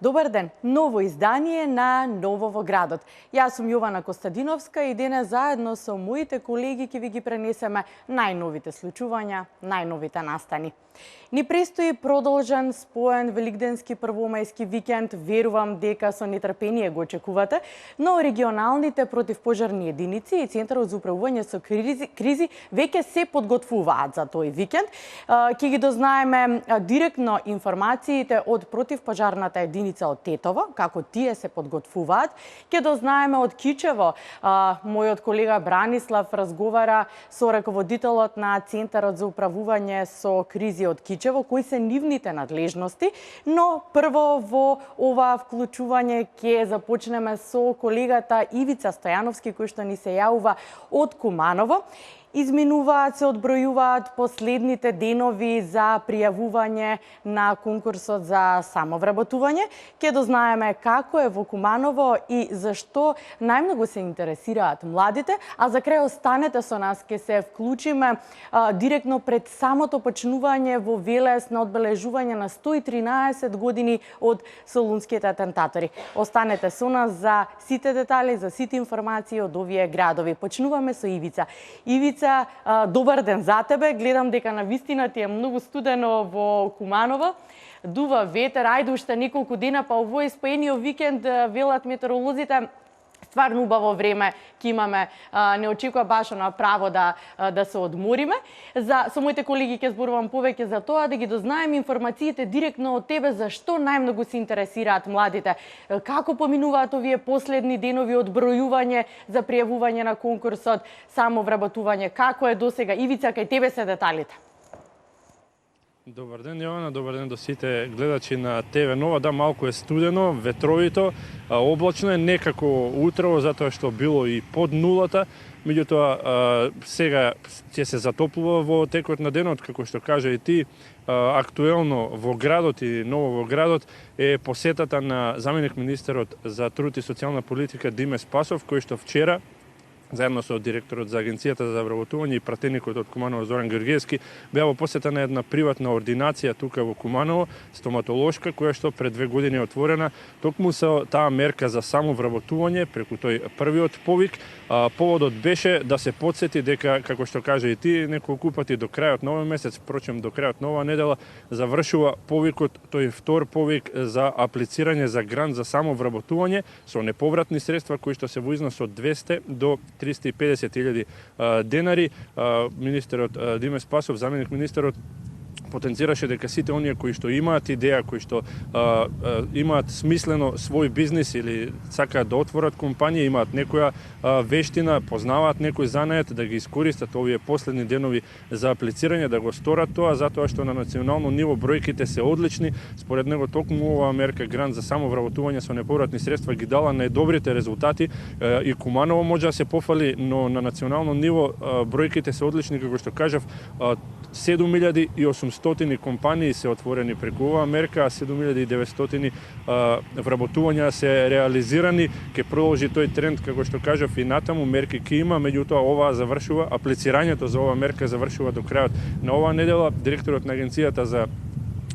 Добар ден! Ново издание на Ново во градот. Јас сум Јована Костадиновска и денес заедно со моите колеги ќе ви ги пренесеме најновите случувања, најновите настани. Ни престои продолжен, споен великденски првомајски викенд. Верувам дека со нетрпение го очекувате, но регионалните противпожарни единици и Центарот за управување со кризи веќе се подготвуваат за тој викенд. Ќе ги дознаеме директно информациите од противпожарната единица од Тетово, како тие се подготвуваат. Ќе дознаеме од Кичево. Мојот колега Бранислав разговара со раководителот на Центарот за управување со кризи од Кичево, кои се нивните надлежности, но прво во ова вклучување ќе започнеме со колегата Ивица Стојановски, кој што ни се јавува од Куманово. Изминуваат, се одбројуваат последните денови за пријавување на конкурсот за самовработување. Ќе дознаеме како е во Куманово и зашто најмногу се интересираат младите, а за крај останете со нас, ќе се вклучиме директно пред самото почнување во Велес на одбележување на 113 години од солунските атентатори. Останете со нас за сите детали, за сите информации од овие градови. Почнуваме со Ивица. Ивица, добар ден за тебе. Гледам дека на вистина ти е многу студено во Куманово. Дува ветер, ајде уште неколку дена, па овој споениот викенд велат метеоролозите стварно убаво време ќе имаме, не очекува баш на право да се одмориме. Со моите колеги ќе зборувам повеќе за тоа, да ги дознаеме информациите директно од тебе, зашто најмногу се интересираат младите, како поминуваат овие последни денови од бројување за пријавување на конкурсот, самовработување, како е досега. Ивица, кај тебе се деталите. Добар ден, Јована, добар ден до сите гледачи на ТВ Нова. Да, малку е студено, ветровито, облачно е, некако утрово, затоа што било и под нулата. Меѓутоа, сега ќе се затоплува во текот на денот, како што кажа и ти. Актуелно во градот и ново во градот е посетата на заменик министерот за труд и социјална политика Диме Спасов, кој што вчера заедно со директорот за Агенцијата за вработување и пратеникот од Куманово Зоран Георгиевски беа во посета на една приватна ординација тука во Куманово, стоматолошка, која што пред 2 години е отворена токму со таа мерка за самовработување преку тој првиот повик. Поводот беше да се потсети дека, како што кажа и ти, неколку пати до крајот на овој месец, впрочем до крајот на оваа недела, завршува повикот, тој втор повик за аплицирање за грант за самовработување со неповратни средства кои што се во износ од 200 до 350.000 денари. Министерот Диме Спасов, заменик министерот, потенцираше дека сите оние кои што имаат идеја, кои што имаат смислено свој бизнис или сакаат да отворат компанија, имаат некоја вештина, познаваат некој занает, да ги искористат овие последни денови за аплицирање, да го сторат тоа, затоа што на национално ниво бројките се одлични. Според него токму оваа мерка грант за самовработување со неповратни средства ги дала најдобрите резултати и Куманово може да се пофали, но на национално ниво бројките се одлични, како што кажав, 7.800 компании се отворени преку оваа мерка, а 7.900 вработувања се реализирани. Ке продолжи тој тренд, како што кажав, и натаму мерки ке има, меѓутоа оваа завршува, аплицирањето за оваа мерка завршува до крајот на оваа недела. Директорот на Агенцијата за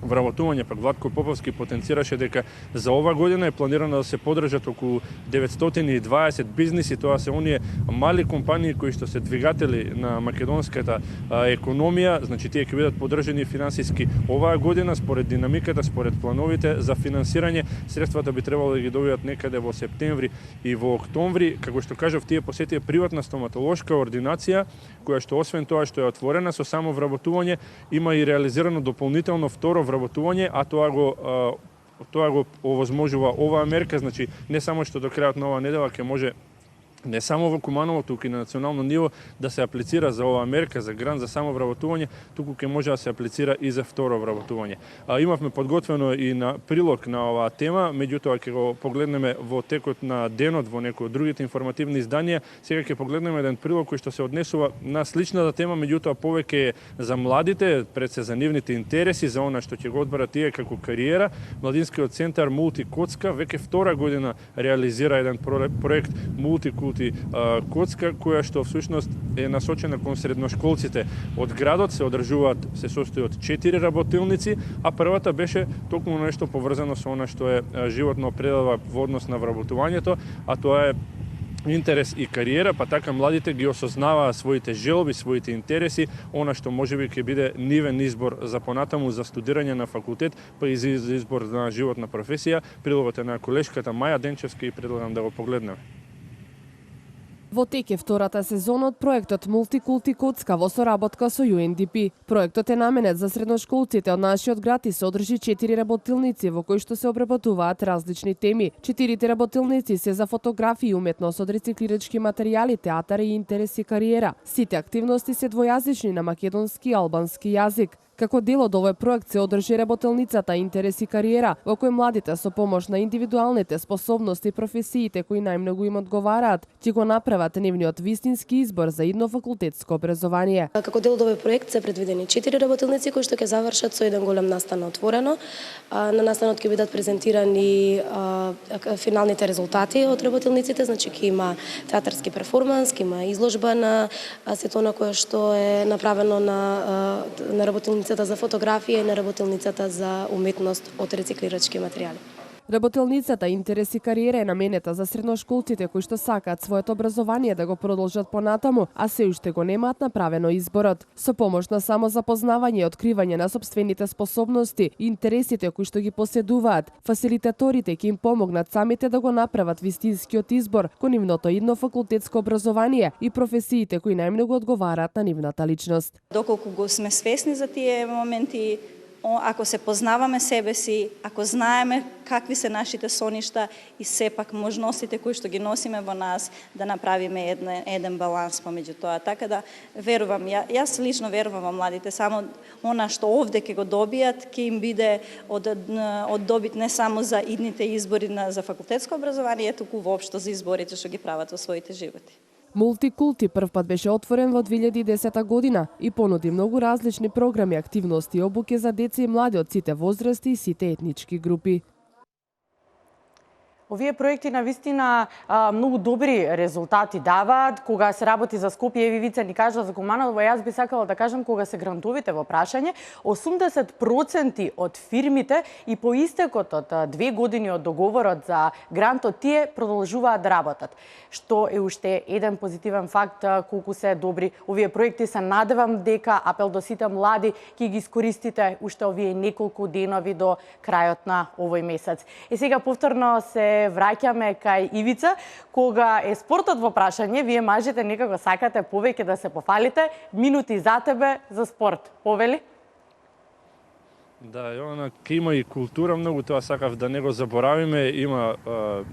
вработување, пак Владко Поповски, потенцираше дека за ова година е планирано да се подржат околу 920 бизниси. Тоа се оние мали компании кои што се двигатели на македонската економија. Значи, тие ќе бидат подржани финансиски оваа година според динамиката, според плановите за финансирање. Средствата би требало да ги добијат некаде во септември и во октомври. Како што кажав, тие посетија приватна стоматолошка ординација, која што освен тоа што е отворена со самовработување, има и реализирано дополнително второ вработување, а тоа го овозможува оваа мерка. Значи, не само што до крајот на оваа недела ќе може не само во Куманово, туку и на национално ниво, да се аплицира за оваа мерка, за грант за самовработување, туку ќе може да се аплицира и за второ вработување. Имавме подготвено и на прилог на оваа тема, меѓутоа ќе го погледнеме во текот на денот во некои од другите информативни изданија. Сега ќе погледнеме еден прилог кој што се однесува на сличната тема, меѓутоа повеќе за младите, пред се за нивните интереси, за она што ќе го одберат тие како кариера. Младинскиот центар Мултикоцка веќе втора година реализира еден проект Мултикулти Коцка, која што всушност е насочена кон средношколците од градот. Се одржуваат, се состои од 4 работилници, а првата беше токму нешто поврзано со она што е животно определба во однос на вработувањето, а тоа е интерес и кариера, па така младите ги осознаваа своите желби, своите интереси, она што можеби ќе биде нивен избор за понатаму за студирање на факултет, па и за избор на животна професија. Прилогот е на колешката Маја Денчевска и предлагам да го погледнеме. Во тек е втората сезона од проектот Мултикулти Коцка во соработка со UNDP. Проектот е наменет за средношколците од нашиот град и се одржи 4 работилници во кои што се обработуваат различни теми. 4 работилници се за фотографија, уметност од рециклирачки материјали, театар и интерес и кариера. Сите активности се двојазични на македонски и албански јазик. Како дел од овој проект се одржи работелницата Интерес и кариера, во кој младите со помош на индивидуалните способности и професиите кои најмногу им одговараат, ќе го направат нивниот вистински избор за идно факултетско образование. Како дел од овој проект се предвидени 4 работилници кои што ќе завршат со еден голем настан отворено. На настанот ќе бидат презентирани финалните резултати од работилниците, значи ќе има театарски перформанс, ќе има изложба на сето она кое што е направено на работилниците за фотографија и на работилницата за уметност од рециклирачки материјали. Работелницата Интерес и кариера е наменета за средношколците кои што сакаат своето образование да го продолжат понатаму, а се уште го немаат направено изборот. Со помош на самозапознавање и откривање на сопствените способности и интересите кои што ги поседуваат, фасилитаторите ќе им помогнат самите да го направат вистинскиот избор кон нивното идно факултетско образование и професиите кои најмногу одговараат на нивната личност. Доколку го сме свесни за тие моменти, ако се познаваме себе си, ако знаеме какви се нашите соништа и сепак можностите кои што ги носиме во нас, да направиме еден баланс помеѓу тоа. Така да верувам, јас лично верувам во младите, само она што овде ќе го добијат, ќе им биде од добит не само за идните избори за факултетско образование, туку воопшто за изборите што ги прават во своите животи. Мултикулти првпат беше отворен во 2010 година и понуди многу различни програми, активности и обуки за деца и млади од сите возрасти и сите етнички групи. Овие проекти на вистина многу добри резултати даваат. Кога се работи за Скопје, Еви Вица ни кажа за Куманово, јас би сакала да кажам кога се грантовите во прашање, 80% од фирмите и по истекот од 2 години од договорот за грантот тие продолжуваат да работат. Што е уште еден позитивен факт колку се добри овие проекти. Се надевам дека апел до сите млади ќе ги искористите уште овие неколку денови до крајот на овој месец. И сега повторно се враќаме кај Ивица. Кога е спортот во прашање, вие мажите некако сакате повеќе да се пофалите. Минути за тебе за спорт. Повели? Да, Јована, ке има и култура многу, тоа сакав да не го заборавиме. Има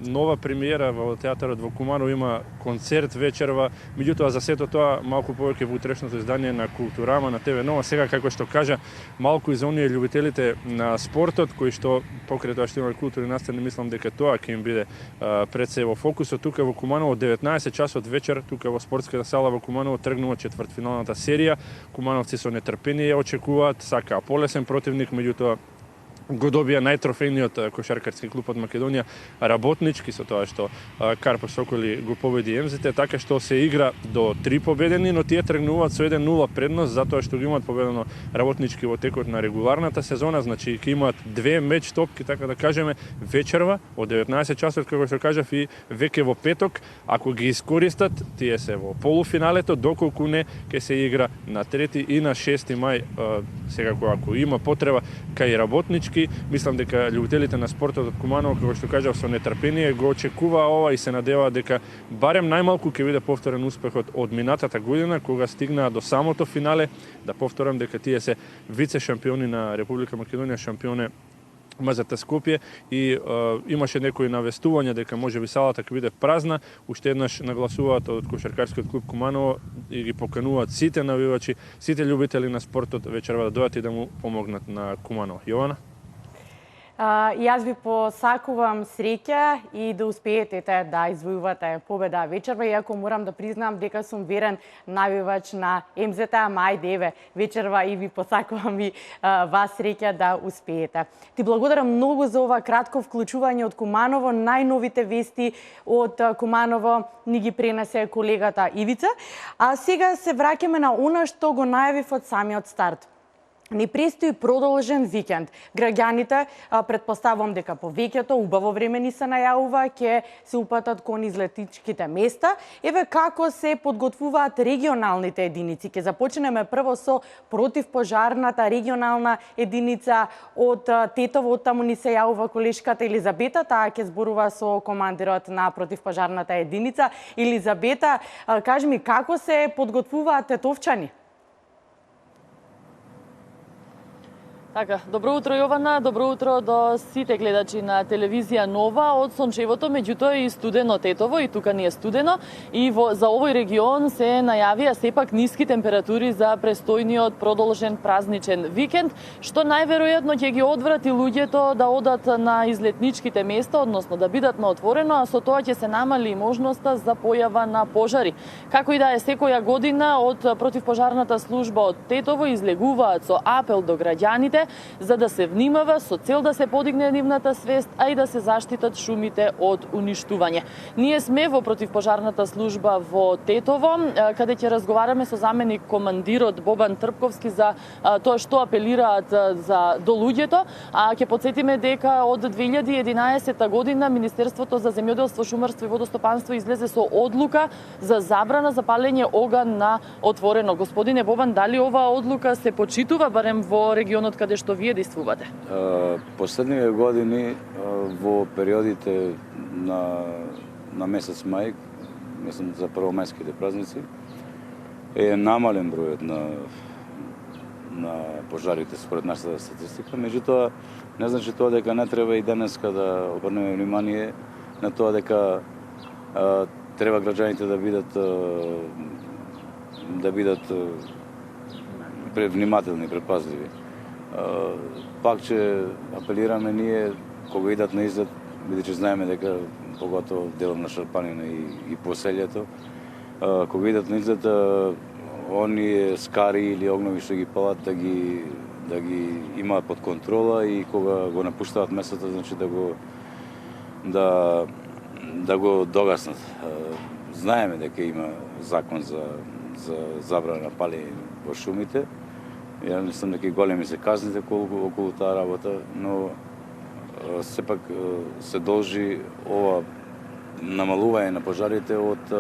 нова премиера во театарот во Куманово, има концерт вечерва. Меѓутоа за сето тоа малку повеќе во утрешното издание на Културама на ТВ Нова. Сега како што кажа, малку и за оние љубителите на спортот кои што покрај тоа што има културни настани, мислам дека тоа ќе им биде пред се во фокусот. Тука во Куманово 19 часот вечер, тука во спортската сала во Куманово тргнува четвртфиналната серија. Кумановци со нетрпение очекуваат, сакаа полесен противник, меѓутоа го добија најтрофејниот кошаркарски клуб од Македонија, Работнички, со тоа што Карпо Соколи го победи МЗТ, така што се игра до 3 победени, но тие тргнуваат со 1-0 предност, затоа што ги имаат победено Работнички во текот на регуларната сезона, значи ќе имаат 2 меч топки, така да кажеме, вечерва од 19 часот, како што кажав, и веќе во петок, ако ги искористат, тие се во полуфиналето, доколку не, ќе се игра на 3 и на 6 мај, сега ако има потреба, кај Работнички. Мислам дека љубителите на спортот од Куманово, како што кажав, со нетрпение го очекува ова и се надеваа дека барем најмалку ќе биде повторен успехот од минатата година, кога стигнаа до самото финале. Да повторам дека тие се вице шампиони на Република Македонија, шампионе мазата Скопје и имаше некои навестувања дека можеби салата ќе биде празна. Уште еднаш нагласуваат од кошаркарскиот клуб Куманово и ги покануваат сите навивачи, сите љубители на спортот вечерва да дојдат и да му помогнат на Куманово. Јована? И јас ви посакувам среќа и да успеете да извојувате победа вечерва, иако морам да признам дека сум верен навивач на МЗТ, мајде еве вечерва и ви посакувам и вас среќа да успеете. Ти благодарам многу за ова кратко вклучување од Куманово. Најновите вести од Куманово ни ги пренесе колегата Ивица. А сега се враќаме на она што го најавив од самиот старт. Ни престои продолжен викенд. Граѓаните, претпоставувам дека повеќето, убаво време ни се најавува, ќе се упатат кон излетничките места. Еве како се подготвуваат регионалните единици. Ќе започнеме прво со противпожарната регионална единица од Тетово, од таму ни се јавува колешката Елизабета, таа ќе зборува со командирот на противпожарната единица. Елизабета, кажи ми како се подготвуваат тетовчани? Така, добро утро Јована, добро утро до сите гледачи на телевизија Нова. Од сончевото, меѓутоа и студено Тетово, и тука ни е студено, и за овој регион се најавија сепак ниски температури за престојниот продолжен празничен викенд, што најверојатно ќе ги одврати луѓето да одат на излетничките места, односно да бидат на отворено, а со тоа ќе се намали можноста за појава на пожари. Како и да е, секоја година од противпожарната служба од Тетово излегуваат со апел до граѓаните за да се внимава со цел да се подигне нивната свест, а и да се заштитат шумите од уништување. Ние сме во противпожарната служба во Тетово, каде ќе разговараме со заменик командирот Бобан Трпковски за тоа што апелираат до луѓето, а ќе потсетиме дека од 2011 година Министерството за земјоделство, шумарство и водостопанство излезе со одлука за забрана за палење оган на отворено. Господине Бобан, дали оваа одлука се почитува барем во регионот каде што вие действувате? Последниве години во периодите на месец мај, мислам за првомајските празници, е намален бројот на пожарите според нашата статистика. Меѓутоа, не значи тоа дека не треба и денеска да обрнеме внимание на тоа дека треба граѓаните да бидат внимателни, предпазливи. Пак че апелираме ние кога идат на излет, бидејќи знаеме дека поготово делот на Шарпанина и поселјето, кога идат на излет, оние скари или огнови што ги палат да ги имаат под контрола и кога го напуштаат местото, значи да го догаснат. Знаеме дека има закон за забрана на палење во шумите. Ја мислам дека и големи се казните околу таа работа, но сепак се должи ова намалување на пожарите од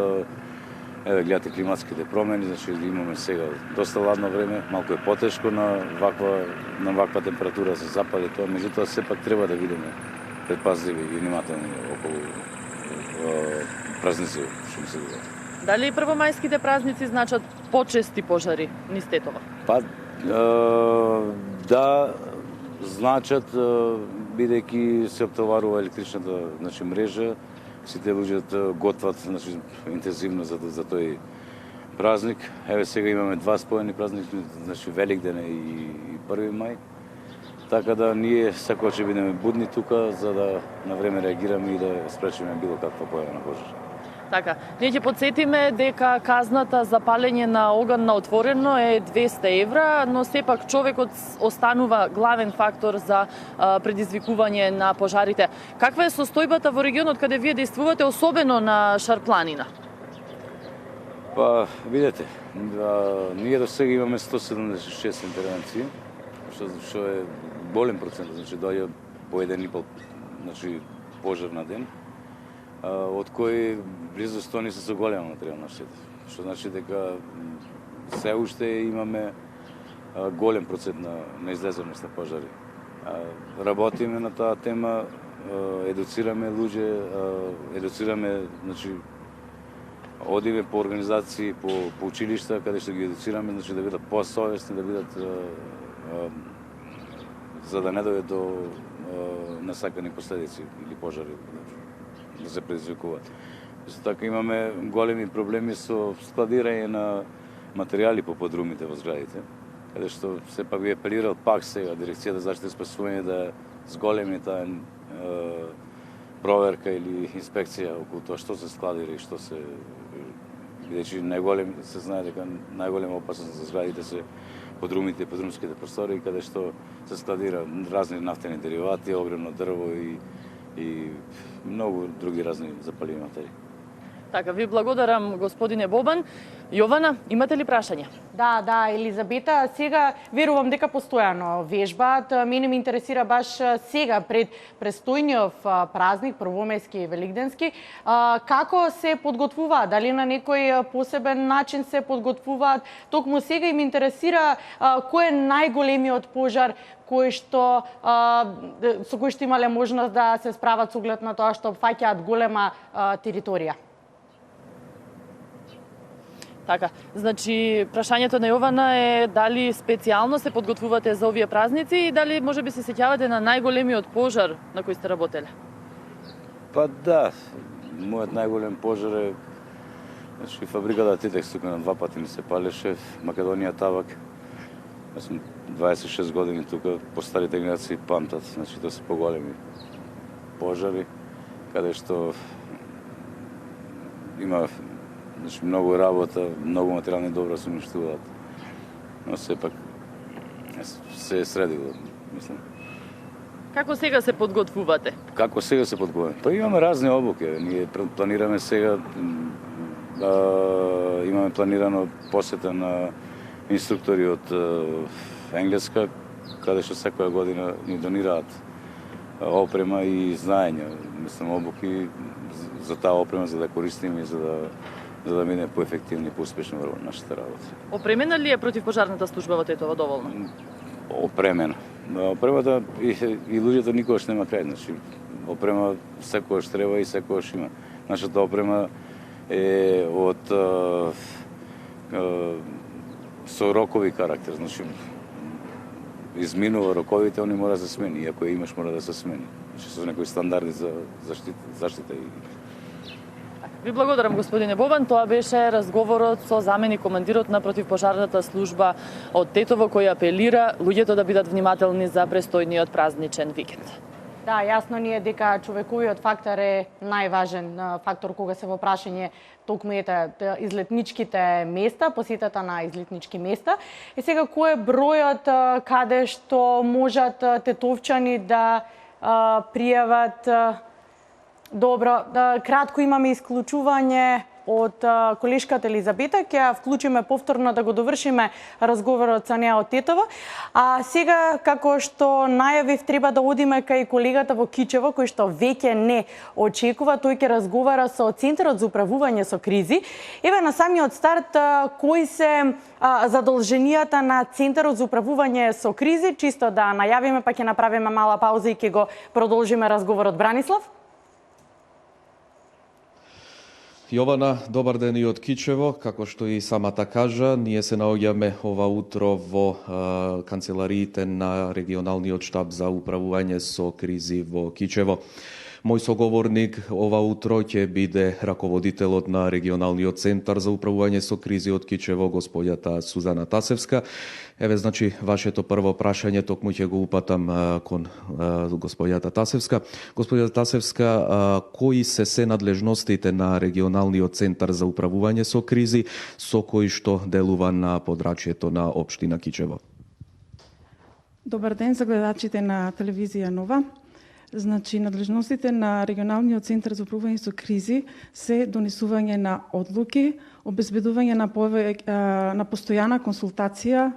гледате климатските промени, значи имаме сега доста ладно време, малку е потешко на ваква температура се запали тоа, меѓутоа сепак треба да бидеме предпазливи и внимателни околу празници што се догаѓа. Дали првомајските празници значат почести пожари низ Тетово? Па да, значат, бидејќи се оптоварува електричната мрежа, сите луѓе готват интензивно за тој празник. Еве сега имаме два споени празници, Великден и 1 мај. Така да ние секогаш ќе бидеме будни тука за да на време реагираме и да спречиме било каква појава на пожар. Така, ние ќе потсетиме дека казната за палење на оган на отворено е 200 евра, но сепак човекот останува главен фактор за предизвикување на пожарите. Каква е состојбата во регионот каде вие действувате, особено на Шарпланина? Па, видете, ние до сега имаме 176 интервенции, што е голем процент, значи доаѓа по 1,5 пожар на ден, од кои близу 100 не се со голема материјална штета. Што значи дека се уште имаме голем процент на излезеност на пожари. Работиме на таа тема, едуцираме луѓе, значи одиме по организации, по училишта, каде што ги едуцираме, значи да бидат посовесни, да бидат за да не дојде до насакани последици или пожари да се предизвикуваат. Исто така имаме големи проблеми со складирање на материјали по подрумите во зградите, каде што сепак ви апелирал пак сега Дирекцијата за заштита и спасување да зголеми таа проверка или инспекција околу тоа што се складира и што се, бидејќи се знае дека најголема опасност за зградите се подрумите и подрумските простори, каде што се складира разни нафтени деривати, огромно дрво и многу други разни запаливи материи. Така, ви благодарам, господине Бобан. Јована, имате ли прашања? Да, Елизабета, сега верувам дека постојано вежбаат. Мене ме интересира баш сега пред престојниот празник, првомејски и великденски, како се подготвуваат, дали на некој посебен начин се подготвуваат. Токму сега им интересира кој е најголемиот пожар со кој што имале можност да се справат со оглед на тоа што опфаќаат голема територија. Така, значи прашањето на Јована е дали специјално се подготвувате за овие празници и дали можеби се сеќавате на најголемиот пожар на кој сте работеле? Па да, мојот најголем пожар е значи фабриката Титекс, тука на 2 пати ми се палеше, Македонија Табак. Јас сум 26 години тука, по старите генерации памтат, значи тоа се поголеми пожари, каде што има значи многу работа, многу материјални добра се уништуваат. Но сепак се е средило, мислам. Како сега се подготвувате? Како сега се подготвуваме? Па имаме разни обуки. Ние планираме сега, имаме планирано посета на инструктори од Енглеска, каде што секоја година ни донираат опрема и знаења, мислам, обуки за таа опрема, за да користиме и за да мине поефективно и поуспешно во нашата работа. Опремена ли е противпожарната служба во Тетово доволно? Опремена. Опремата и луѓето никогаш нема крај, значи опрема секогаш треба и секогаш има. Нашата опрема е од со рокови карактер, значи изминува роковите, они мора да се смени, и ако ја имаш мора да се смени. Значи со некои стандарди за заштита и Ви благодарам, господине Бобан. Тоа беше разговорот со заменик командирот на противпожарната служба од Тетово, кој апелира луѓето да бидат внимателни за престојниот празничен викенд. Да, јасно ни е дека човековиот фактор е најважен фактор кога се во прашање токму излетничките места, посетата на излетнички места. И сега кој е бројот каде што можат тетовчани да пријават? Добро, кратко имаме исклучување од колешката Елизабета, ќе вклучиме повторно да го довршиме разговорот со неа од Тетово. А сега, како што најавив, треба да одиме кај колегата во Кичево, кој што веќе не очекува, тој ќе разговара со Центарот за управување со кризи. Еве на самиот старт, кои се задолженијата на Центарот за управување со кризи, чисто да најавиме, па ќе направиме мала пауза и ќе го продолжиме разговорот. Бранислав? Јована, добар ден и од Кичево. Како што и самата кажа, ние се наоѓаме ова утро во канцелариите на регионалниот штаб за управување со кризи во Кичево. Мој соговорник ова утро ќе биде раководителот на регионалниот центар за управување со кризи од Кичево, господјата Сузана Тасевска. Еве, значи, вашето прво прашање токму ќе го упатам кон господјата Тасевска. Господјата Тасевска, кои се надлежностите на регионалниот центар за управување со кризи со кои што делува на подрачјето на општина Кичево? Добар ден за гледачите на телевизија Нова. Значи, надлежностите на регионалниот центар за управување со кризи се донесување на одлуки, обезбедување на постојана консултација,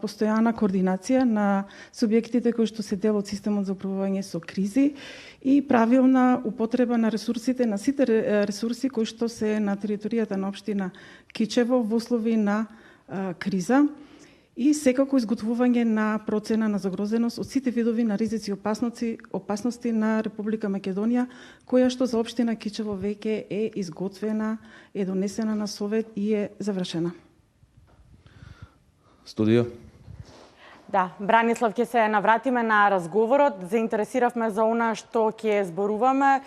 постојана координација на субјектите кои што се дел од системот за управување со кризи и правилна употреба на ресурсите, на сите ресурси кои што се на територијата на општина Кичево во услови на криза. И секако изготвување на процена на загрозеност од сите видови на ризици и опасности на Република Македонија, која што за општина Кичево веќе е изготвена, е донесена на Совет и е завршена. Студио. Да, Бранислав, ќе се навратиме на разговорот. Заинтересиравме за она што ќе зборуваме.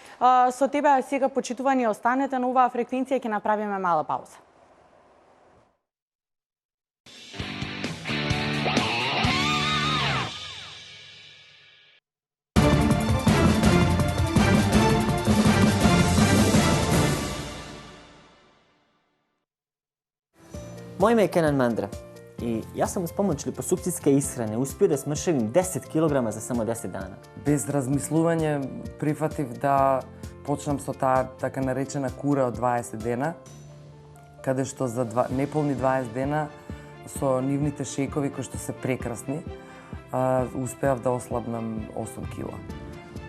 Со тебе сега, почитувани, останете на оваа фреквенција, ќе направиме мала пауза. Моje ime je Kenan Mandra i ja sam uz pomoć liposukcijske ishrane uspio da smršavim 10 kg za samo 10 dana. Без размислување прифатив да почнам со таа така наречена кура од 20 дена, каде што за неполни 20 дена со нивните шејкови кои што се прекрасни, успеав да ослабнам 8 кила.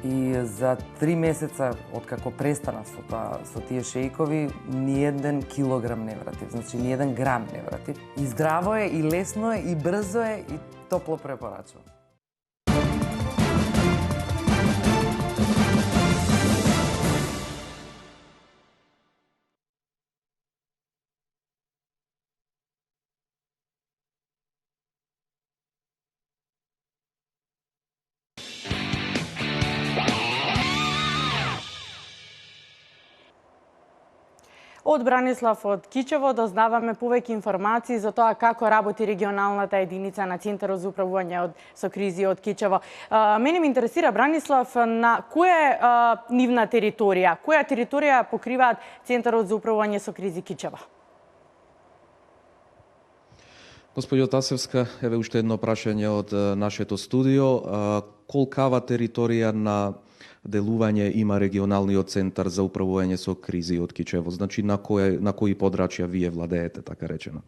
И за 3 месеца откако престанав со тие шејкови, ни еден килограм не вратив, значи ни еден грам не вратив. И здраво е, и лесно е, и брзо е, и топло препорачувам. Од Бранислав од Кичево дознаваме повеќе информации за тоа како работи регионалната единица на Центарот за управување со кризи од Кичево. Мене ме интересира, Бранислав, на која нивна територија, која територија покриваат Центарот за управување со кризи Кичево? Господјо Тасевска, еве уште едно прашање од нашето студио. Колкава територија на делување има регионалниот центар за управување со кризи од Кичево? Значи на кои подрачја вие владеете, така речено?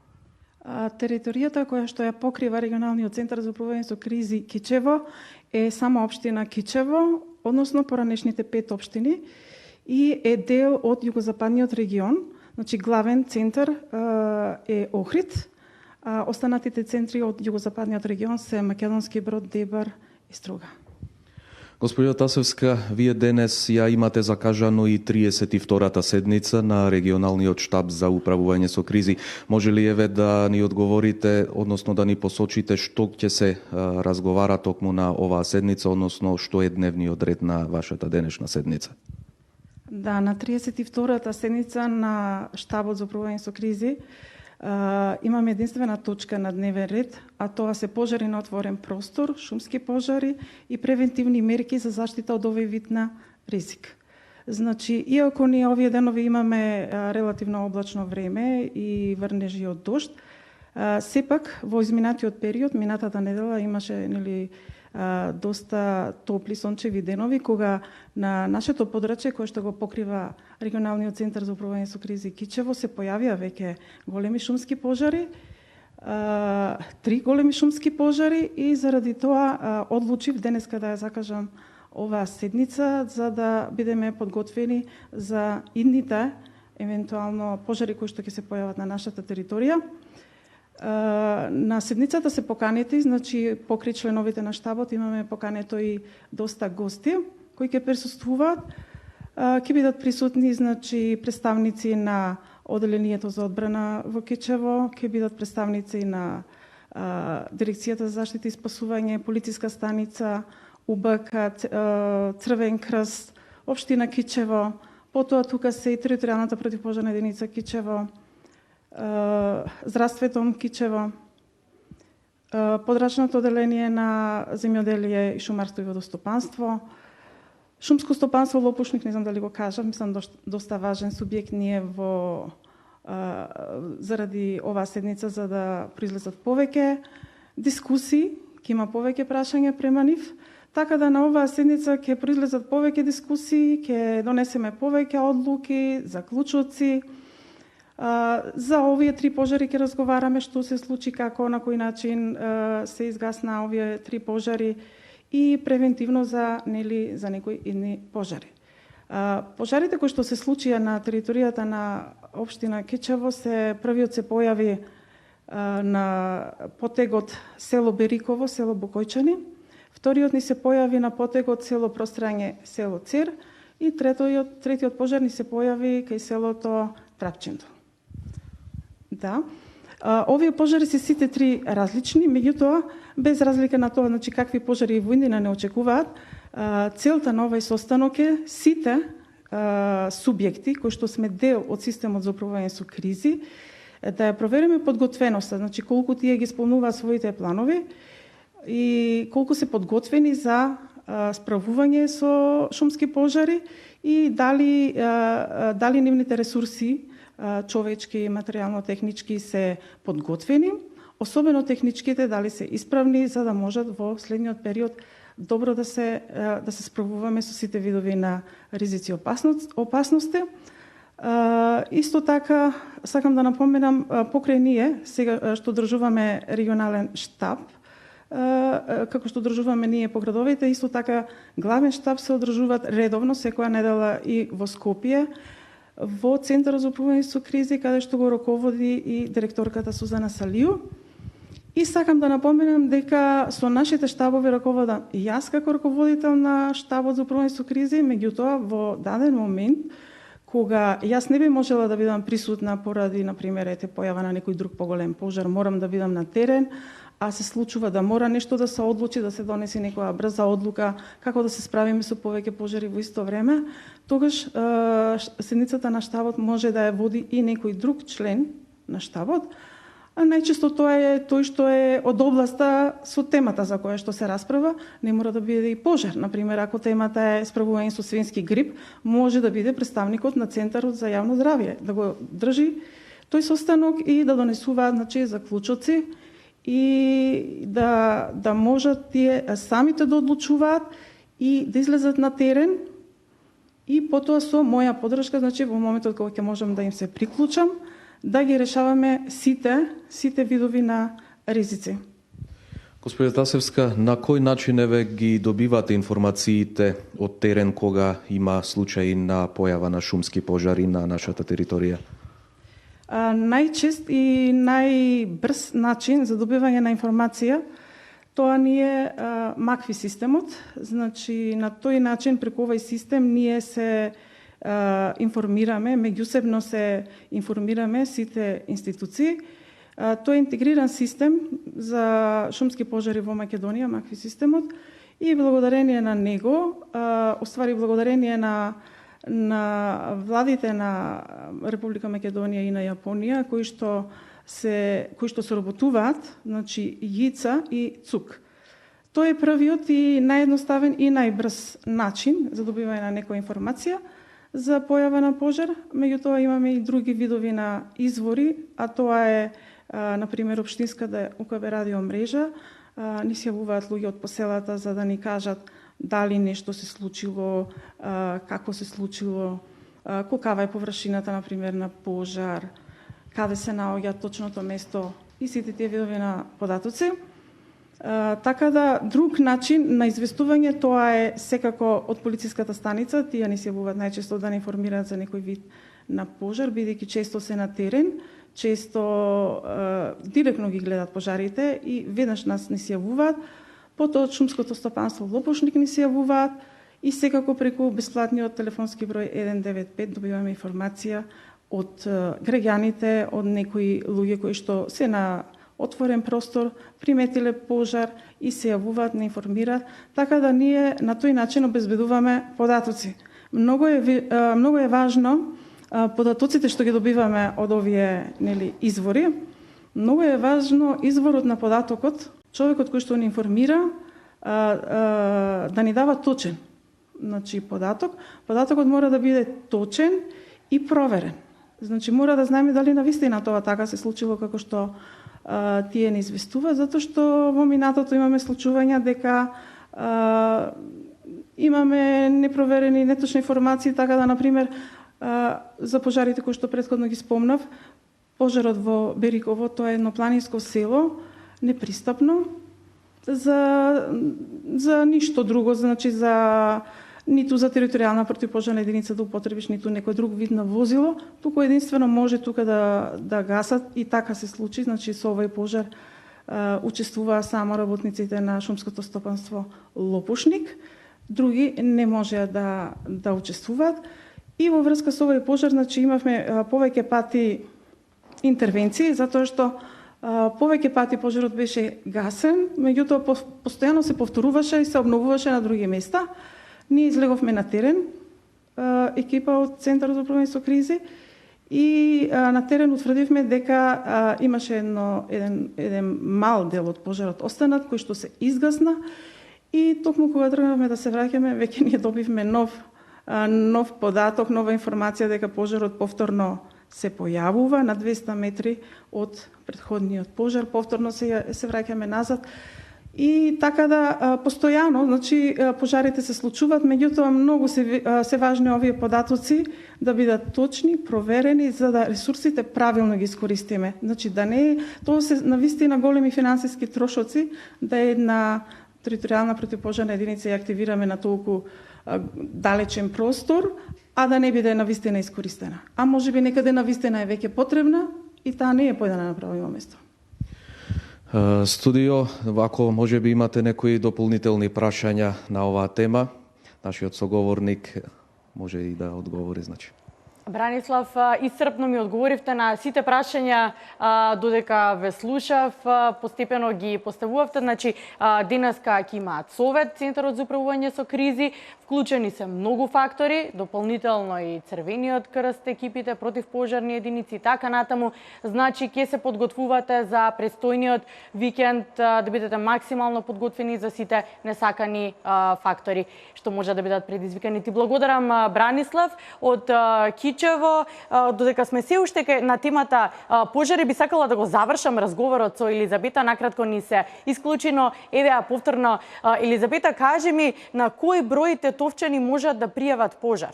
Територијата која што ја покрива регионалниот центар за управување со кризи Кичево е само општина Кичево, односно поранешните 5 општини, и е дел од југозападниот регион. Значи главен центар е Охрид, а останатите центри од југозападниот регион се Македонски Брод, Дебар и Струга. Господјо Тасевска, вие денес ја имате закажано и 32-та седница на регионалниот штаб за управување со кризи. Може ли еве да ни одговорите, односно да ни посочите што ќе се разговара токму на оваа седница, односно што е дневниот ред на вашата денешна седница? Да, на 32-та седница на штабот за управување со кризи имаме единствена точка на дневен ред, а тоа се пожари на отворен простор, шумски пожари и превентивни мерки за заштита од овој вид на ризик. Значи, иако ние овие денови имаме релативно облачно време и врнежи од дожд, сепак во изминатиот период, минатата недела имаше доста топли сончеви денови, кога на нашето подрачје, кое што го покрива регионалниот центар за управување со кризи Кичево, се појавија веќе големи шумски пожари, 3 големи шумски пожари, и заради тоа одлучив денеска да ја закажам оваа седница за да бидеме подготвени за идните евентуално пожари кои што ќе се појават на нашата територија. На седницата се поканети, значи покрај членовите на штабот имаме покането и доста гости кои ќе присуствуваат. Ќе бидат присутни, значи, представници на Оделението за одбрана во Кичево, ќе бидат представници на Дирекцијата за заштита и спасување, полициска станица, УБК, Црвен крст, општина Кичево, потоа тука се и територијалната противпожарна единица Кичево, Здравстветом Кичево, подрачното оделение на земјоделие и шумарство и водостопанство, шумско стопанство Лопушник, не знам дали го кажав, мислам доста важен субјект ние заради оваа седница за да произлезат повеќе дискусии, ќе има повеќе прашања према нив, така да на оваа седница ќе произлезат повеќе дискусии, ќе донесеме повеќе одлуки, заклучоци. За овие 3 пожари ќе разговараме што се случи, како, на кој начин се изгасна овие 3 пожари и превентивно за некои идни пожари. Пожарите кои што се случија на територијата на општина Кичево првиот се појави на потегот село Бериково, село Бокојчани, вториот ни се појави на потегот село Прострање, село Цер, и третиот пожар ни се појави кај селото Трапчиндо. Да. Овие пожари се сите три различни, меѓутоа без разлика на тоа, значи какви пожари во Индина не очекуваат, целта на овој состанок е сите субјекти кои што сме дел од системот за управување со кризи, да ја провериме подготвеноста, значи колку тие ги исполнуваат своите планови и колку се подготвени за справување со шумски пожари и дали нивните ресурси, човечки, материјално-технички се подготвени, особено техничките дали се исправни за да можат во следниот период добро да се справуваме со сите видови на ризици и опасности. Исто така сакам да напоменам покрај ние сега што одржуваме регионален штаб, како што одржуваме ние по градовите, исто така главен штаб се одржуваат редовно секоја недела и во Скопје, во Центарот за управување со кризи, каде што го раководи и директорката Сузана Салију. И сакам да напоменам дека со нашите штабови раководам и јас како раководител на штабот за управување со кризи, меѓутоа во даден момент кога јас не би можела да бидам присутна поради, например, појава на некој друг поголем пожар, морам да бидам на терен, а се случува да мора нешто да се одлучи, да се донесе некоја брза одлука како да се справиме со повеќе пожари во исто време, тогаш седницата на штабот може да ја води и некој друг член на штабот, а најчесто тоа е тој што е од областа со темата за која што се расправа, не мора да биде и пожар. Например, ако темата е справување со свински грип, може да биде представникот на Центарот за јавно здравје, да го држи тој состанок и да донесуваат, значи, заклучоци и да можат тие самите да одлучуваат и да излезат на терен и потоа со моја поддршка, значи во моментот кога ќе можам да им се приклучам, да ги решаваме сите видови на ризици. Господја Тасевска, на кој начин ги добивате информациите од терен кога има случаи на појава на шумски пожари на нашата територија? Најчест и најбрз начин за добивање на информација тоа ни е МАКФИ системот. Значи, на тој начин, преку овој систем, ние се информираме, меѓусебно се информираме сите институции. Тој е интегриран систем за шумски пожари во Македонија, МАКФИ системот, и благодарение на него, уствари благодарение на владите на Република Македонија и на Јапонија, кои што се работуваат, значи ЈИЦА и ЦУК. Тој е првиот и наједноставен и најбрз начин за добивање на некоја информација за појава на пожар. Меѓутоа имаме и други видови на извори, а тоа е, например, општинската УКБ радио мрежа. Ни се јавуваат луѓе од поселата за да ни кажат дали нешто се случило, како се случило, колкава е површината, например, на пожар, каде се наоѓа точното место и сите тие видови на податоци. Така да, друг начин на известување тоа е секако од полициската станица. Тие ни се јавуваат најчесто да не информираат за некој вид на пожар, бидејќи често се на терен, често директно ги гледат пожарите и веднаш нас ни се јавуваат. Потоа од шумското стопанство Лопушник ни се јавуваат и секако преку бесплатниот телефонски број 195 добиваме информација од граѓаните, од некои луѓе кои што се на отворен простор, приметиле пожар и се јавуваат, не информираат, така да ние на тој начин обезбедуваме податоци. Многу е важно податоците што ги добиваме од овие извори, многу е важно изворот на податокот, човекот кој што ни информира, да ни дава точен, значи, податок. Податокот мора да биде точен и проверен. Значи, мора да знаеме дали навистина тоа така се случило како што тие не известува, затоа што во минатото имаме случувања дека имаме непроверени, неточни информации, така да, например, за пожарите кои што претходно ги спомнав, пожарот во Бериково, тоа е едно планинско село, непристапно, за ништо друго, значи ниту за територијална противпожарна единица да употребиш, ниту некој друг вид на возило, туку единствено може тука да гасат и така се случи, значи со овој пожар учествуваа само работниците на шумското стопанство Лопушник, други не можеа да учествуваат. И во врска со овој пожар, значи имавме повеќе пати интервенции, затоа што повеќе пати пожарот беше гасен, меѓутоа постојано се повторуваше и се обновуваше на други места. Ние излеговме на терен, екипа од Центарот за управување со кризи, и на терен утврдивме дека имаше еден мал дел од пожарот останат, кој што се изгасна, и токму кога тргнавме да се враќаме, веќе ние добивме нов податок, нова информација дека пожарот повторно се појавува на 200 метри од претходниот пожар, повторно се враќаме назад. И така да постојано, значи пожарите се случуваат, меѓутоа многу се важни овие податоци да бидат точни, проверени, за да ресурсите правилно ги искористиме. Значи да не тоа се навистина големи финансиски трошоци, да една територијална противпожарна единица ја активираме на толку далечен простор, а да не биде навистина искористена. А можеби некаде навистина е веќе потребна и таа не е појдена на правилно место. Студио, ако може би имате некои дополнителни прашања на оваа тема, нашиот соговорник може и да одговори, значи. Бранислав, исцрпно ми одговоривте на сите прашања додека ве слушав, постепено ги поставувавте. Значи, денеска ќе имаат совет Центарот за управување со кризи, вклучени се многу фактори, дополнително и Црвениот крст, екипите, противпожарни единици и така натаму. Значи, ќе се подготвувате за престојниот викенд, да бидете максимално подготвени за сите несакани фактори што може да бидат предизвикани. Ти благодарам, Бранислав, од Кичево. Додека сме се уште на темата пожари, би сакала да го завршам разговорот со Елизабета. Накратко ни се исклучено. Еве, повторно, Елизабета, кажи ми на кој број тетовчани можат да пријават пожар?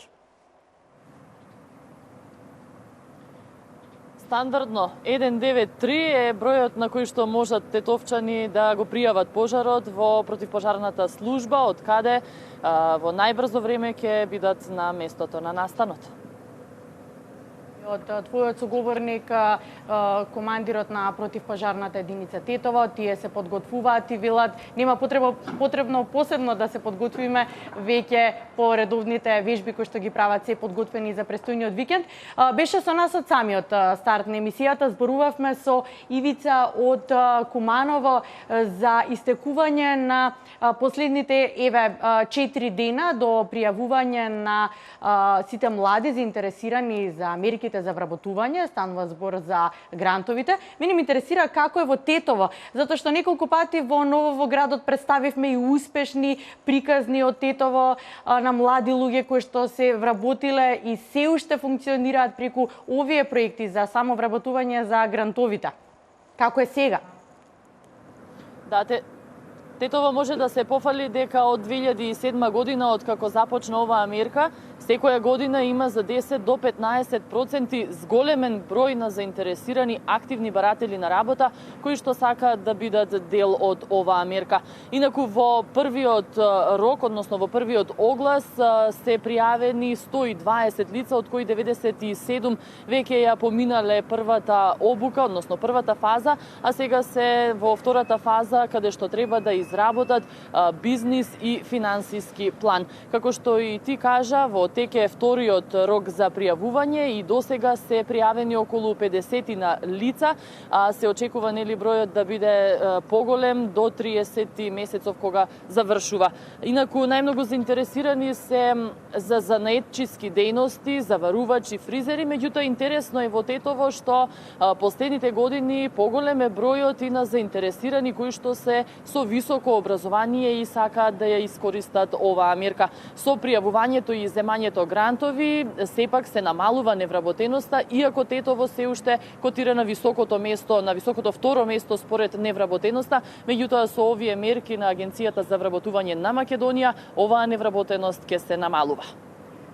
Стандардно 193 е бројот на кој што можат тетовчани да го пријават пожарот во противпожарната служба, од каде во најбрзо време ќе бидат на местото на настанот. Од твојот соговорник, командирот на противпожарната единица Тетово, тие се подготвуваат и велат нема потребно посебно да се подготвиме, веќе по редовните вежби кои што ги прават се подготвени за престојниот викенд. Беше со нас од самиот старт на емисијата, зборувавме со Ивица од Куманово за истекување на последните 4 дена до пријавување на сите млади заинтересирани за мерките за вработување, станува збор за грантовите. Мене ме интересира како е во Тетово, затоа што неколку пати во Новоградот представивме и успешни приказни од Тетово на млади луѓе кои што се вработиле и се уште функционираат преку овие проекти за само вработување за грантовите. Како е сега? Да, Тетово може да се пофали дека од 2007 година, од како започна оваа мерка, секоја година има за 10 до 15% зголемен број на заинтересирани активни баратели на работа, кои што сакаат да бидат дел од оваа мерка. Инаку во првиот рок, односно во првиот оглас, се пријавени 120 лица, од кои 97 веќе ја поминале првата обука, односно првата фаза, а сега се во втората фаза, каде што треба да изработат бизнис и финансиски план. Како што и ти кажа, во тек е вториот рок за пријавување и досега се пријавени околу 50 на лица, а се очекува бројот да биде поголем до 30 месецов кога завршува. Инаку најмногу заинтересирани се за занаетчиски дејности, заварувачи, фризери, меѓутоа интересно е во Тетово што последните години поголем е бројот и на заинтересирани кои што се со високо образование и сакаат да ја искористат оваа мерка. Со пријавувањето и земањето грантови сепак се намалува невработеноста, иако Тетово се уште котира на високото место, на високото второ место според невработеноста, меѓутоа со овие мерки на Агенцијата за вработување на Македонија, оваа невработеност ќе се намалува.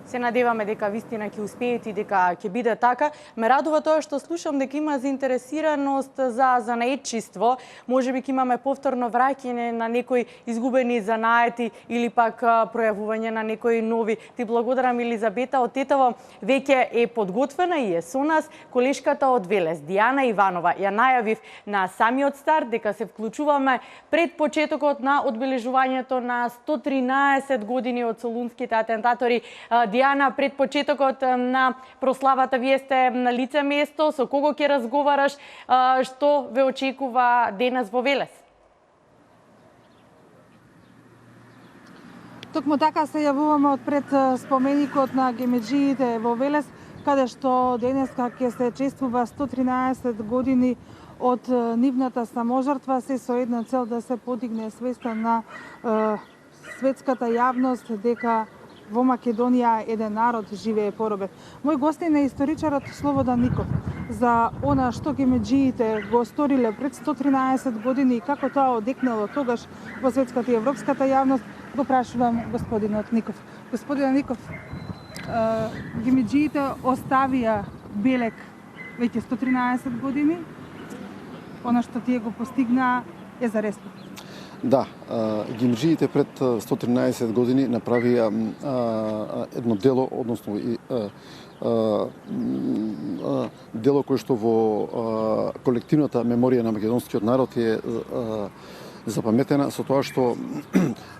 Се надеваме дека вистина ќе успеете и дека ќе биде така. Ме радува тоа што слушам дека има заинтересираност за занаетчиство. Можеби ќе имаме повторно враќање на некои изгубени занаети или пак пројавување на некои нови. Ти благодарам, Елизабета од Тетово. Веќе е подготвена и е со нас колешката од Велес, Дијана Иванова. Ја најавив на самиот старт дека се вклучуваме пред почетокот на одбележувањето на 113 години од солунските атентатори Дијана, пред почетокот на прославата вие сте на лице место, со кого ќе разговараш, што ве очекува денес во Велес? Токму така се јавуваме од пред споменикот на гемеджиите во Велес, каде што денеска ќе се чествува 113 години од нивната саможртва, се со една цел да се подигне свеста на светската јавност дека во Македонија еден народ живее поробен. Мој гостин е историчарот Слободан Ников. За она што гемеджиите го сториле пред 113 години и како тоа одекнало тогаш во светската и европската јавност, го прашувам господинот Ников. Господин Ников, гемеджиите оставија белек веќе 113 години. Она што тие го постигнаа е за респект. Да, гемеджиите пред 113 години направија едно дело, односно дело кое што во колективната меморија на македонскиот народ е запаметена со тоа што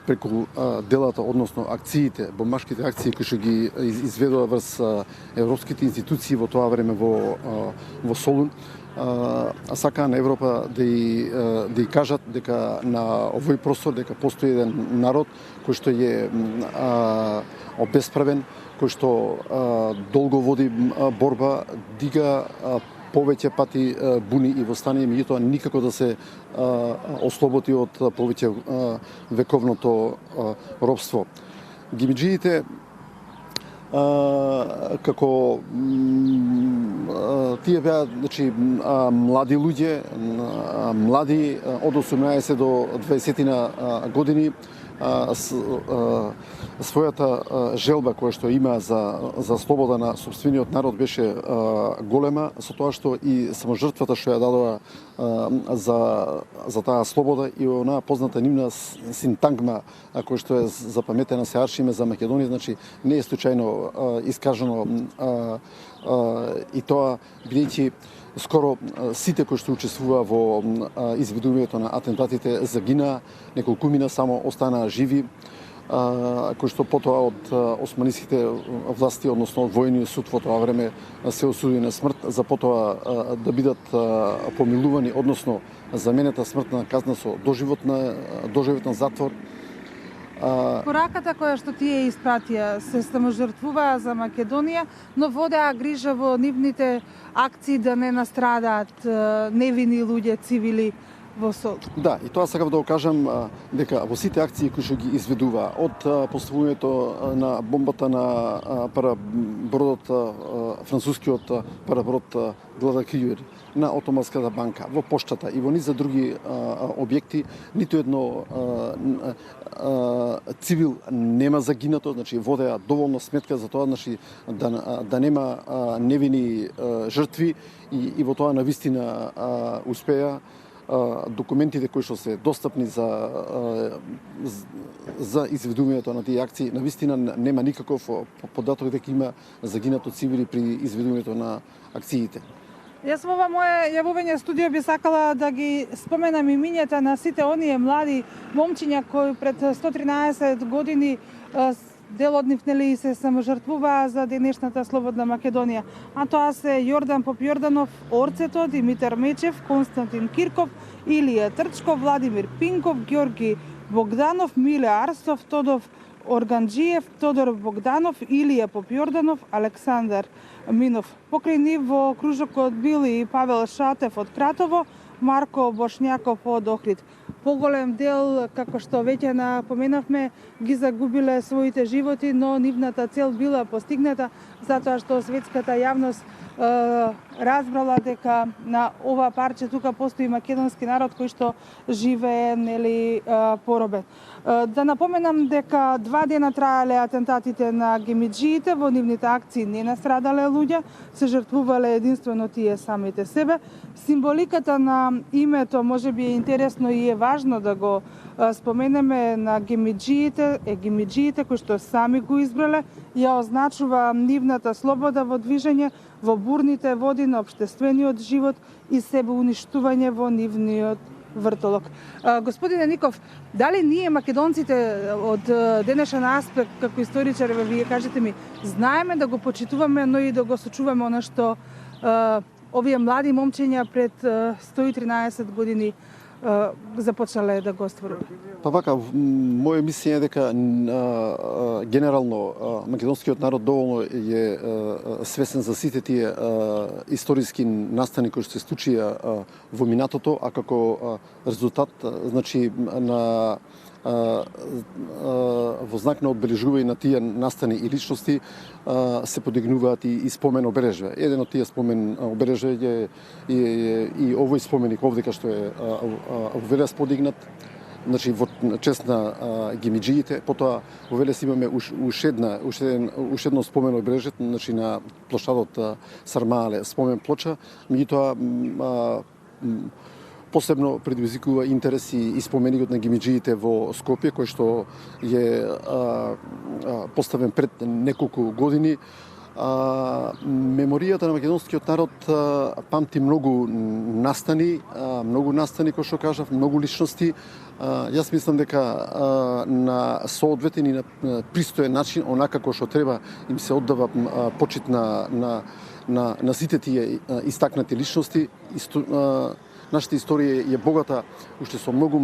преку делата, односно акциите, бомбашките акции кои што ги изведува врз европските институции во тоа време во Солун, сакаа на Европа да и кажат дека на овој простор дека постои еден народ кој што е обесправен, кој што долго води борба, дига повеќе пати буни и восстани, меѓутоа никако да се ослободи од повеќе вековното робство. Гемеджиите како тие беа, значи, млади луѓе, млади од 18 до 20 години, својата желба која што има за слобода на сопствениот народ беше голема, со тоа што и саможртвата што ја дадоа за таа слобода и онаа позната нивна синтагма која што е запаметена се аршиме за Македонија, значи не е случајно искажано и тоа бидејќи скоро сите кои што учествуваа во изведувањето на атентатите загинаа, неколкумина само останаа живи, кои што потоа од османиските власти, односно од војниот суд во тоа време се осудени на смрт, за потоа да бидат помилувани, односно заменета смртна казна со доживотен затвор. Пораката која што тие испратија се саможртвуваа за Македонија, но водеа грижа во нивните акции да не настрадаат невини луѓе, цивили во Сол. Да, и тоа сакав да го кажам дека во сите акции кои што ги изведува од поставувањето на бомбата на парабродот, францускиот параброд Гладакриер, на Отоманската банка, во поштата и во низ за други објекти, ниту едно цивил нема загинато, значи водеа доволно сметка за тоа, значи да нема невини жртви и во тоа навистина успеа документите кои што се достапни за изведувањето на тие акции, навистина нема никаков податок дека има загинато цивили при изведувањето на акциите. Јас во ова мое јавување студио би сакала да ги споменам имињата на сите оние млади момчиња кои пред 113 години дел од нив нели се саможртвуваа за денешната слободна Македонија. А тоа се Јордан Попјорданов, Орцето, Димитар Мечев, Константин Кирков, Илија Трчков, Владимир Пинков, Ѓорги Богданов, Миле Арстов, Тодор Органџиев, Тодор Богданов, Илија Попјорданов, Александар Минов. Покрај нив во кружокот бил и Павел Шатев од Кратово, Марко Бошњаков од Охрид. Поголем дел, како што веќе напоменавме, ги загубиле своите животи, но нивната цел била постигната затоа што светската јавност разбрала дека на ова парче тука постои македонски народ кој што живее нели поробен. Да напоменам дека 2 дена траеле атентатите на гемеджиите, во нивните акции не настрадале луѓе, се жртвувале единствено тие самите себе. Символиката на името можеби е интересно и е важно да го споменеме на гемеджиите кои што сами го избрале, ја означува нивната слобода во движење во бурните води на општествениот живот и себеуништување во нивниот вртолок. Господине Ников, дали ние македонците од денешен аспект како историчари, вие кажете ми, знаеме да го почитуваме, но и да го сочуваме она што овие млади момчиња пред 113 години започнале да го стваруваат? Па вака, моје мислење е дека генерално македонскиот народ доволно е свесен за сите тие историски настани кои што се случија во минатото, а како резултат, значи, на во знак на одбележување на тие настани и личности се подигнуваат и спомен обележја. Еден од тие спомен обележја е и овој споменик овде што е во Велес подигнат, значи во чест на гимиџиите. Потоа во Велес имаме уште едно спомено обележје, значи на плошадот Сармаале, спомен плоча. Меѓутоа посебно предизвикува интерес и споменикот на гимиџиите во Скопје, кој што е поставен пред неколку години. Меморијата на македонскиот народ памти многу настани кој што кажав, многу личности. Јас мислам дека на соодветен и на пристоен начин, онака како што треба, им се оддава почит на сите тие истакнати личности. Нашата историја е богата уште со многу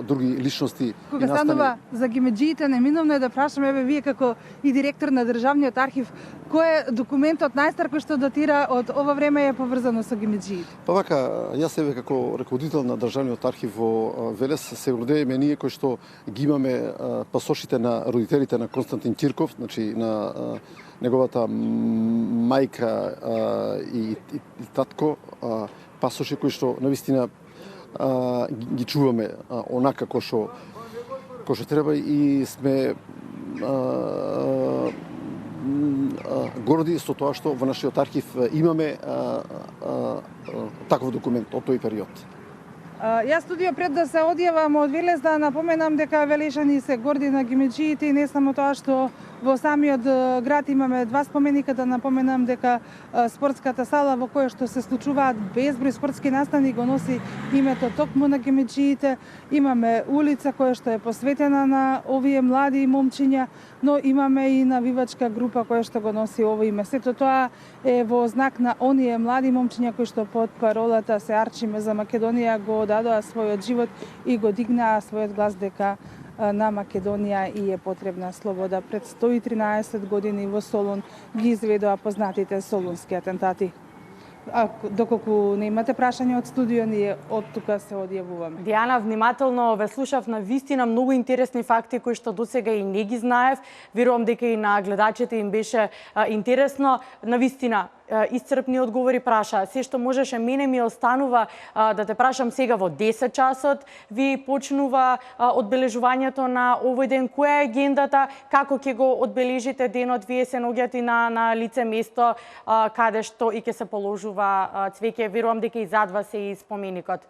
други личности. Кога станува за гимиџиите, неминовно е да прашаме, еве вие како и директор на Државниот архив, кој е документот најстар кој што датира од ова време е поврзано со гимиџиите? Па вака, јас еве како раководител на Државниот архив во Велес се гордееме ние кои што ги имаме пасошите на родителите на Константин Кирков, значи на неговата мајка и татко, пасоши кои што навистина ги чуваме онака кој што треба и сме горди со тоа што во нашиот архив имаме таков документ од тој период. Јас студио пред да се одјавам од Велес да напоменам дека велешани се горди на гимиџиите и не само тоа што во самиот град имаме два споменика, да напоменам дека спортската сала во која што се случуваат безброј спортски настани го носи името токму на гимиџиите. Имаме улица која што е посветена на овие млади момчиња, но имаме и навивачка група која што го носи ово име. Сето тоа е во знак на оние млади момчиња кои што под паролата "Се арчиме за Македонија" го дадоа својот живот и го дигнаа својот глас дека на Македонија и е потребна слобода. Пред 113 години во Солун ги изведоа познатите солунски атентати. Доколку не имате прашање од студио, ние од тука се одјавуваме. Дијана, внимателно ве слушав, на вистина многу интересни факти кои што досега и не ги знаев. Верувам дека и на гледачите им беше интересно. На вистина исцрпни одговори праша. Се што можеше, мене ми останува да те прашам сега во 10 часот. Ви почнува одбележувањето на овој ден. Која е агендата? Како ќе го одбележите денот? Вие се наоѓате на лице место каде што и ќе се положува цвеќе. Верувам дека и зад вас е и споменикот.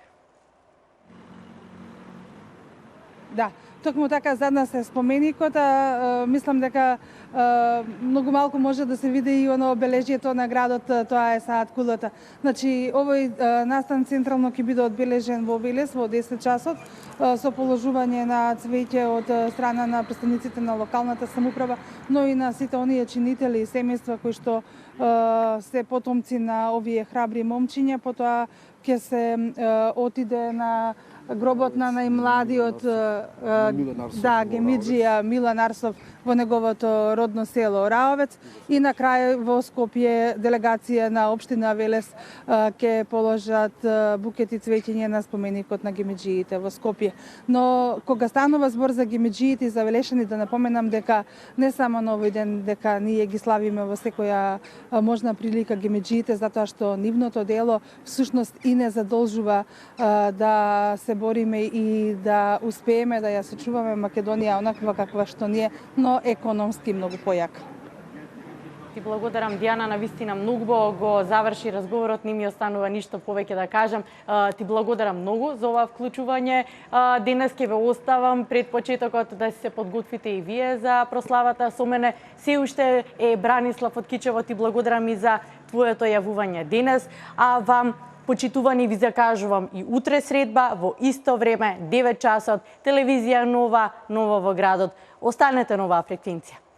Да, токму така зад нас е споменикот, мислам дека многу малку може да се види и оно обележјето на градот, тоа е Саат кулата. Значи, овој настан централно ќе биде одбележен во Велес во 10 часот со положување на цвеќе од страна на представниците на локалната самоуправа, но и на сите оние чинители и семејства кои што се потомци на овие храбри момчиња. Потоа ќе се отиде на гробот на најмладиот гемиџија Милан Арсов во неговото родно село Раовец и на крај во Скопје делегација на општина Велес ќе положат букети цвеќиња на споменикот на гемиџиите во Скопје. Но кога станува збор за гемиџиите и за велешани, да напоменам дека не само на овој ден, дека ние ги славиме во секоја можна прилика гемиџиите, затоа што нивното дело всушност и не задолжува да се бориме и да успееме да ја сочуваме Македонија онаква каква што ни е, но економски многу појака. Ти благодарам, Дијана, на вистина многу го заврши разговорот, не ми останува ништо повеќе да кажам. Ти благодарам многу за ова вклучување. Денес ќе ве оставам пред почетокот да се подготвите и вие за прославата со мене. Се уште е Бранислав од Кичево, ти благодарам и за твоето јавување денес. А вам Почитувани, ви закажувам и утре средба во исто време, 9 часот, телевизија Нова, Ново во градот. Останете на оваа фреквенција.